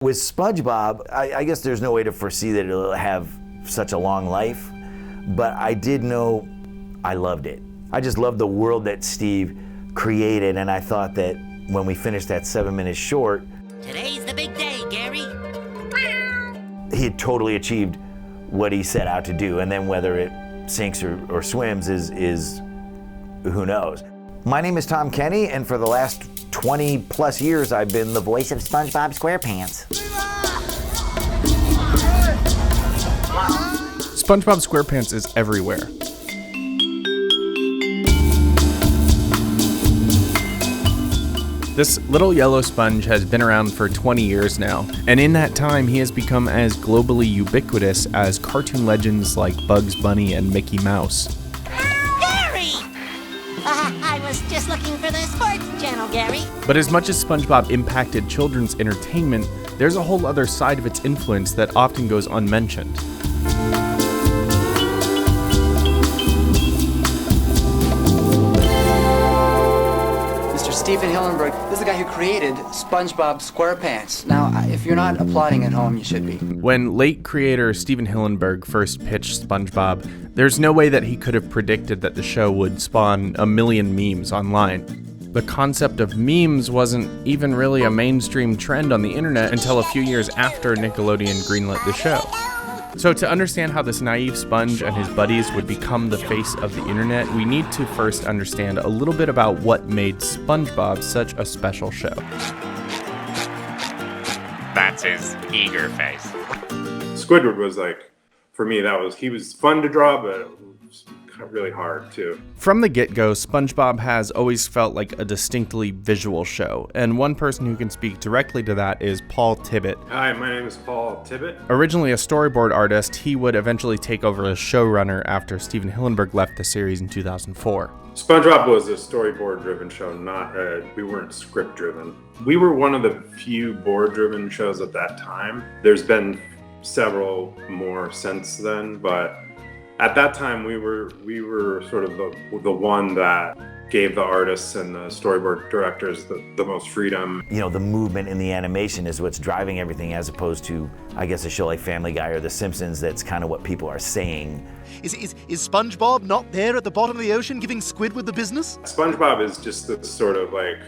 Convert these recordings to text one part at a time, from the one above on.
With SpongeBob, I guess there's no way to foresee that it'll have such a long life, but I did know I loved it. I just loved the world that Steve created, and I thought that when we finished that 7-minute short, today's the big day, Gary. He had totally achieved what he set out to do, and then whether it sinks or swims is who knows. My name is Tom Kenny, and for the last 20 plus years I've been the voice of SpongeBob Squarepants. SpongeBob Squarepants is everywhere. This little yellow sponge has been around for 20 years now, and in that time he has become as globally ubiquitous as cartoon legends like Bugs Bunny and Mickey Mouse. Gary! I was just looking for the sports channel, Gary. But as much as SpongeBob impacted children's entertainment, there's a whole other side of its influence that often goes unmentioned. Stephen Hillenburg is the guy who created SpongeBob Squarepants. Now, if you're not applauding at home, you should be. When late creator Stephen Hillenburg first pitched SpongeBob, there's no way that he could have predicted that the show would spawn a million memes online. The concept of memes wasn't even really a mainstream trend on the internet until a few years after Nickelodeon greenlit the show. So to understand how this naive sponge and his buddies would become the face of the internet, we need to first understand a little bit about what made SpongeBob such a special show. That's his eager face. Squidward was like, for me, he was fun to draw, but it was kind of really hard too. From the get-go, SpongeBob has always felt like a distinctly visual show, and one person who can speak directly to that is Paul Tibbit. Hi, my name is Paul Tibbit. Originally a storyboard artist, he would eventually take over as showrunner after Stephen Hillenburg left the series in 2004. SpongeBob was a storyboard-driven show, we weren't script-driven. We were one of the few board-driven shows at that time. There's been several more since then, but at that time, we were sort of the one that gave the artists and the storyboard directors the most freedom. You know, the movement in the animation is what's driving everything, as opposed to, I guess, a show like Family Guy or The Simpsons. That's kind of what people are saying. Is SpongeBob not there at the bottom of the ocean giving Squidward the business? SpongeBob is just this sort of like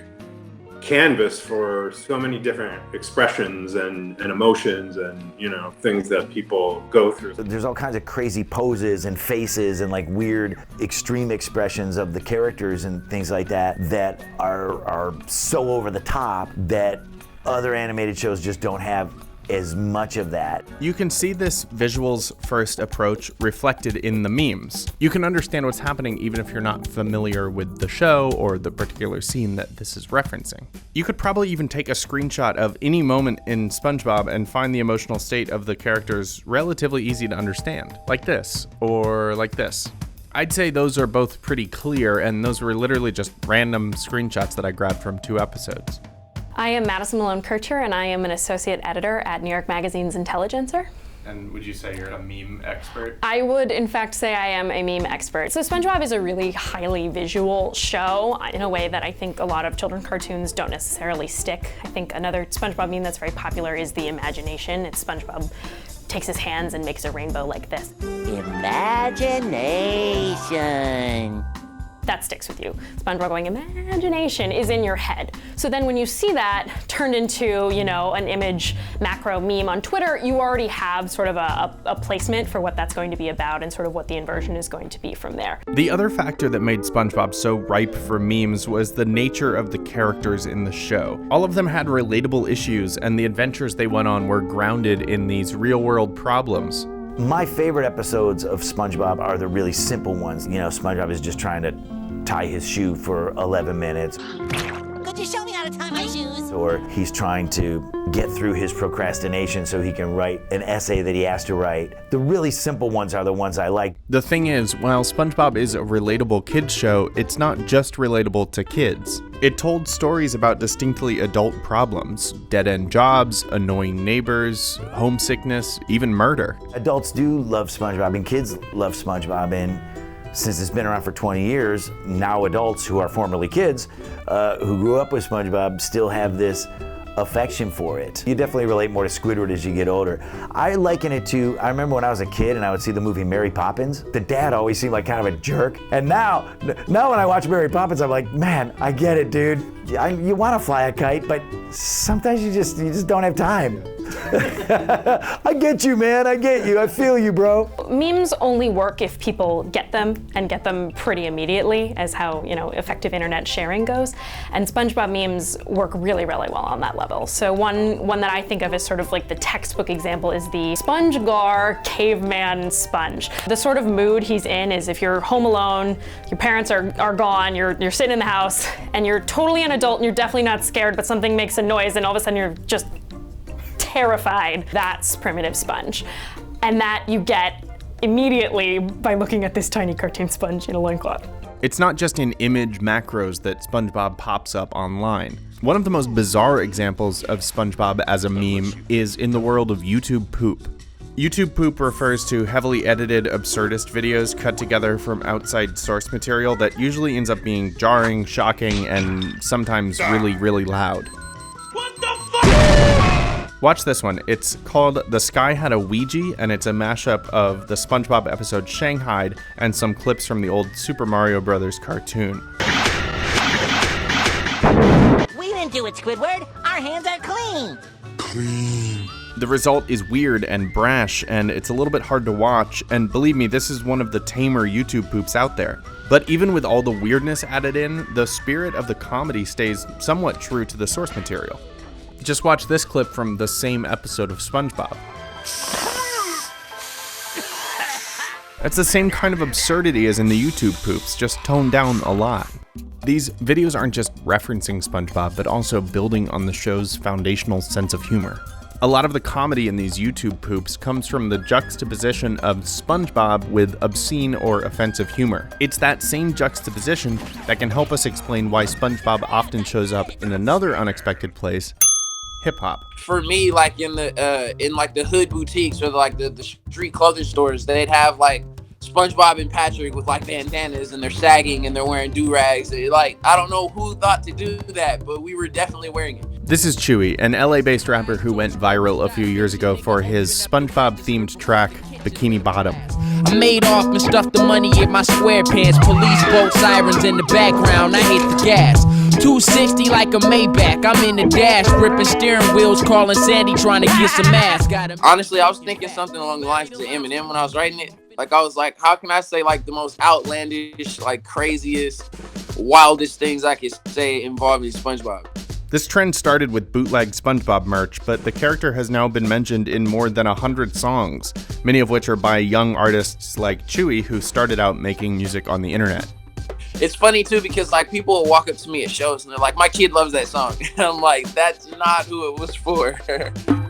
canvas for so many different expressions and emotions and, you know, things that people go through. So there's all kinds of crazy poses and faces and like weird extreme expressions of the characters and things like that that are so over the top that other animated shows just don't have as much of that. You can see this visuals first approach reflected in the memes. You can understand what's happening even if you're not familiar with the show or the particular scene that this is referencing. You could probably even take a screenshot of any moment in SpongeBob and find the emotional state of the characters relatively easy to understand, like this, or like this. I'd say those are both pretty clear, and those were literally just random screenshots that I grabbed from 2 episodes. I am Madison Malone Kircher, and I am an associate editor at New York Magazine's Intelligencer. And would you say you're a meme expert? I would, in fact, say I am a meme expert. So SpongeBob is a really highly visual show in a way that I think a lot of children's cartoons don't necessarily stick. I think another SpongeBob meme that's very popular is the imagination. It's SpongeBob takes his hands and makes a rainbow like this. Imagination. That sticks with you. SpongeBob going, imagination is in your head. So then when you see that turned into, you know, an image macro meme on Twitter, you already have sort of a placement for what that's going to be about and sort of what the inversion is going to be from there. The other factor that made SpongeBob so ripe for memes was the nature of the characters in the show. All of them had relatable issues, and the adventures they went on were grounded in these real-world problems. My favorite episodes of SpongeBob are the really simple ones. You know, SpongeBob is just trying to tie his shoe for 11 minutes. Could you show me how to tie my shoes? Or he's trying to get through his procrastination so he can write an essay that he has to write. The really simple ones are the ones I like. The thing is, while SpongeBob is a relatable kids show, it's not just relatable to kids. It told stories about distinctly adult problems: dead-end jobs, annoying neighbors, homesickness, even murder. Adults do love SpongeBob and kids love SpongeBob, and since it's been around for 20 years, now adults who are formerly kids, who grew up with SpongeBob still have this affection for it. You definitely relate more to Squidward as you get older. I liken it to, I remember when I was a kid and I would see the movie Mary Poppins, the dad always seemed like kind of a jerk. And now when I watch Mary Poppins, I'm like, man, I get it, dude. You want to fly a kite, but sometimes you just don't have time. I get you, man. I get you. I feel you, bro. Memes only work if people get them and get them pretty immediately, as how, effective internet sharing goes. And SpongeBob memes work really, really well on that level. So one that I think of as sort of like the textbook example is the SpongeGar caveman sponge. The sort of mood he's in is if you're home alone, your parents are gone, you're sitting in the house, and you're totally an adult and you're definitely not scared, but something makes a noise and all of a sudden you're just terrified. That's primitive Sponge. And that you get immediately by looking at this tiny cartoon sponge in a loincloth. It's not just in image macros that SpongeBob pops up online. One of the most bizarre examples of SpongeBob as a meme is in the world of YouTube poop. YouTube poop refers to heavily edited absurdist videos cut together from outside source material that usually ends up being jarring, shocking, and sometimes really, really loud. Watch this one. It's called The Sky Had a Ouija, and it's a mashup of the SpongeBob episode Shanghaied and some clips from the old Super Mario Brothers cartoon. We didn't do it, Squidward. Our hands are clean. The result is weird and brash, and it's a little bit hard to watch, and believe me, this is one of the tamer YouTube poops out there. But even with all the weirdness added in, the spirit of the comedy stays somewhat true to the source material. Just watch this clip from the same episode of SpongeBob. That's the same kind of absurdity as in the YouTube poops, just toned down a lot. These videos aren't just referencing SpongeBob, but also building on the show's foundational sense of humor. A lot of the comedy in these YouTube poops comes from the juxtaposition of SpongeBob with obscene or offensive humor. It's that same juxtaposition that can help us explain why SpongeBob often shows up in another unexpected place, hip-hop. For me, like in the hood boutiques or like the street clothing stores, they'd have like SpongeBob and Patrick with like bandanas and they're sagging and they're wearing do-rags. Like, I don't know who thought to do that, but we were definitely wearing it. This is Chuuwee, an LA-based rapper who went viral a few years ago for his SpongeBob-themed track, Bikini Bottom. I made off and stuffed the money in my Squarepants. Police boat sirens in the background, I hate the gas. 260 like a Maybach, I'm in the dash, gripping steering wheels, calling Sandy, trying to get some ass. Honestly, I was thinking something along the lines to Eminem when I was writing it. Like, I was like, how can I say like the most outlandish, like craziest, wildest things I could say involving SpongeBob? This trend started with bootleg SpongeBob merch, but the character has now been mentioned in more than 100 songs, many of which are by young artists like Chuuwee, who started out making music on the internet. It's funny too because like people will walk up to me at shows and they're like, my kid loves that song. And I'm like, that's not who it was for.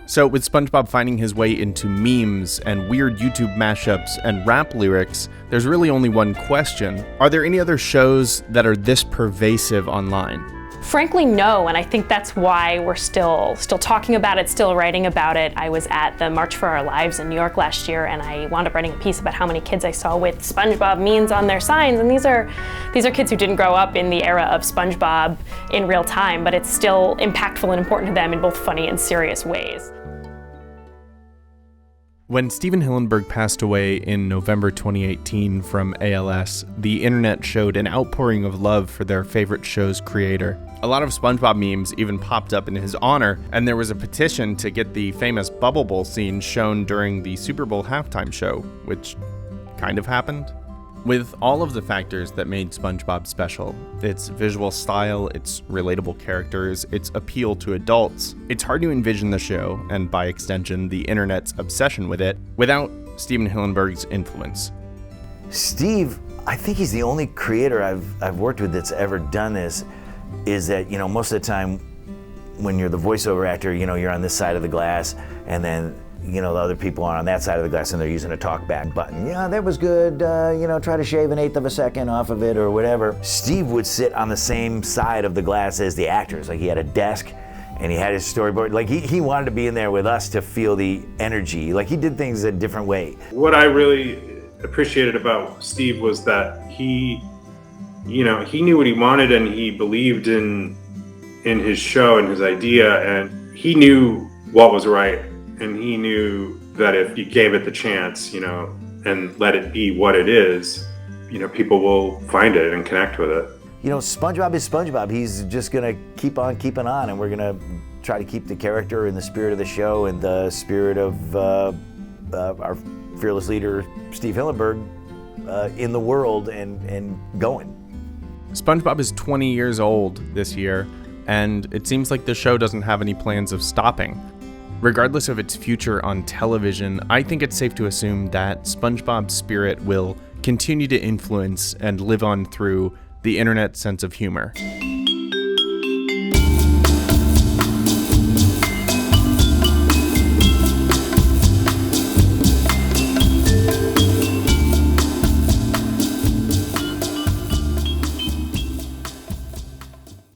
So with SpongeBob finding his way into memes and weird YouTube mashups and rap lyrics, there's really only one question. Are there any other shows that are this pervasive online? Frankly, no, and I think that's why we're still talking about it, still writing about it. I was at the March for Our Lives in New York last year, and I wound up writing a piece about how many kids I saw with SpongeBob memes on their signs, and these are kids who didn't grow up in the era of SpongeBob in real time, but it's still impactful and important to them in both funny and serious ways. When Stephen Hillenburg passed away in November 2018 from ALS, the internet showed an outpouring of love for their favorite show's creator. A lot of SpongeBob memes even popped up in his honor, and there was a petition to get the famous Bubble Bowl scene shown during the Super Bowl halftime show, which kind of happened. With all of the factors that made SpongeBob special, its visual style, its relatable characters, its appeal to adults, it's hard to envision the show, and by extension, the internet's obsession with it, without Stephen Hillenburg's influence. Steve, I think he's the only creator I've worked with that's ever done this, is that, most of the time when you're the voiceover actor, you're on this side of the glass, and then the other people are on that side of the glass and they're using a talk back button. Yeah, that was good, try to shave 1/8 of a second off of it or whatever. Steve would sit on the same side of the glass as the actors. Like, he had a desk and he had his storyboard. Like, he wanted to be in there with us to feel the energy. Like, he did things a different way. What I really appreciated about Steve was that he knew what he wanted and he believed in his show and his idea, and he knew what was right, and he knew that if you gave it the chance, and let it be what it is, people will find it and connect with it. SpongeBob is SpongeBob. He's just gonna keep on keeping on, and we're gonna try to keep the character and the spirit of the show and the spirit of our fearless leader, Steve Hillenburg, in the world and going. SpongeBob is 20 years old this year, and it seems like the show doesn't have any plans of stopping. Regardless of its future on television, I think it's safe to assume that SpongeBob's spirit will continue to influence and live on through the internet sense of humor.